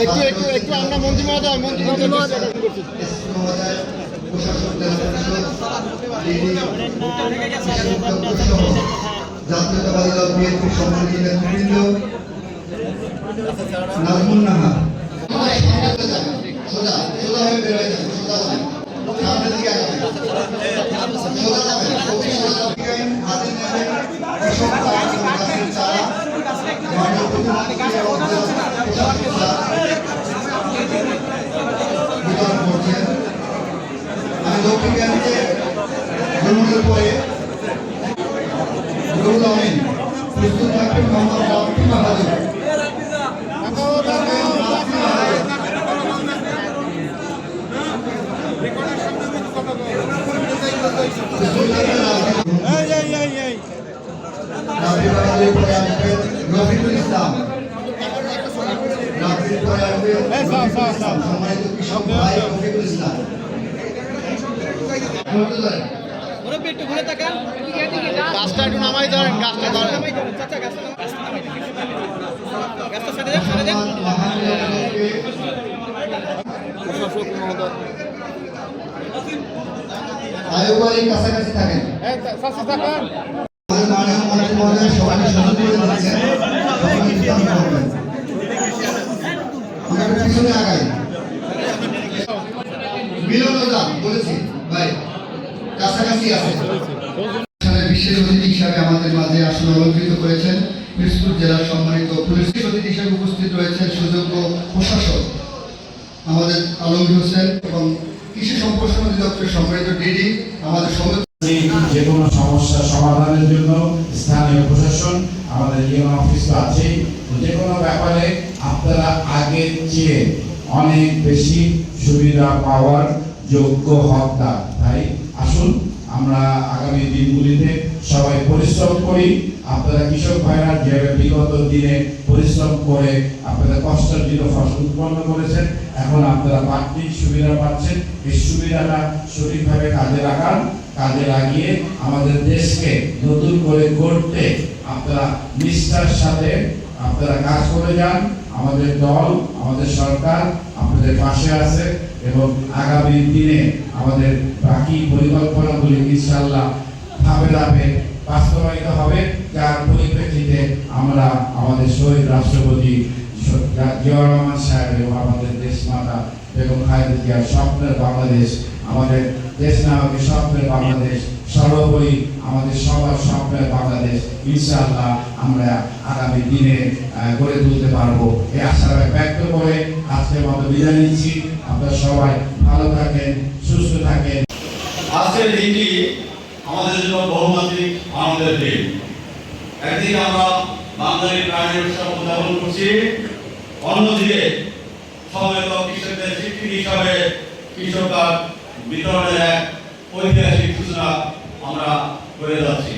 একটু একটু একটু আমরা মন্ত্রী মহোদয় জাতীয়তাবাদী দল বিএনপি সম্মানিত নেতৃবৃন্দ, নাজমুন নাহার সোজা সোজা হয়ে বের হয়ে যাবে, সোজা যাবে সামনের দিকে আগাবে, সোজা যাবে হাতে নেবেন কৃষক গাছের চারা মাননীয় প্রধানমন্ত্রী বিতরণ করছেন। আমি দক্ষিণ গ্যালিতে ভ্রমণের পরে রুহুল আমিন প্রস্তুত থাকবেন মোহাম্মদ রাফি মাহাদি। রফিকুল ইসলাম সম্মানিত কৃষক ভাই রফিকুল ইসলাম। গাছটা একটু নামাই ধরেন, গাছটা ধরেন। আয়োগের কাছাকাছি থাকেন। পিছনে আগাই মিলন বলেছি ভাই কাছাকাছি আছে। বিশেষ অতিথি হিসাবে আমাদের মাঝে আসন অলঙ্কৃত করেছেন পিরোজপুর জেলার সম্মানিত পুলিশ অতিথি হিসেবে উপস্থিত রয়েছেন সুযোগ্য প্রশাসক আমাদের আলমগীর হোসেন এবং কৃষি সম্প্রসারণ অধিদপ্তরের সম্মানিত ডিডি আমাদের যে কোনো সমস্যা সমাধানের জন্য স্থানীয় প্রশাসন আমাদের ইউনো অফিস তো আছেই। যে কোনো ব্যাপারে আপনারা আগের চেয়ে অনেক বেশি সুবিধা পাওয়ার যোগ্য হকদার। তাই আসুন আমরা আগামী দিনগুলিতে সবাই পরিশ্রম করি। আপনারা কৃষক ভাইরা যে বিগত দিনে পরিশ্রম করে আপনাদের কষ্টার্জিত ফসল উৎপন্ন করেছেন, এখন আপনারা বাড়তি সুবিধা পাচ্ছেন। এই সুবিধাটা সঠিকভাবে কাজে লাগান, কাজে লাগিয়ে আমাদের দেশকে নতুন করে গড়তে আপনারা নিষ্ঠার সাথে আপনারা কাজ করে যান। আমাদের দল, আমাদের সরকার আপনাদের পাশে আছে এবং আগামী দিনে আমাদের বাকি পরিকল্পনাগুলি ইনশাআল্লাহ ধাপে ধাপে বাস্তবায়িত হবে, যার পরিপ্রেক্ষিতে আমরা আমাদের শহীদ রাষ্ট্রপতি জিয়াউর রহমান সাহেব এবং আমাদের দেশ মাতা বেগম খালেদা জিয়ার স্বপ্নের বাংলাদেশ, আমাদের দেশ নায়কের স্বপ্নের বাংলাদেশ, সর্বোপরি আমাদের সবার স্বপ্নের বাংলাদেশ ইনশাআল্লাহ আমরা আগামী দিনে গড়ে তুলতে পারবো। এই আশা ব্যক্ত করে আজকের মতো বিদায় নিচ্ছি। আপনারা সবাই ভালো থাকেন, সুস্থ থাকেন। আজকের দিনটি আমাদের জন্য বহুমাত্রিক আনন্দের দিন। একদিকে আমরা বাঙালি প্রাণী উৎসব উদযাপন করছি, অন্যদিকে সমবেত কৃষকদের স্বীকৃতি হিসাবে কৃষক কার্ড বিতরণের এক ঐতিহাসিক সূচনা আমরা করে যাচ্ছি।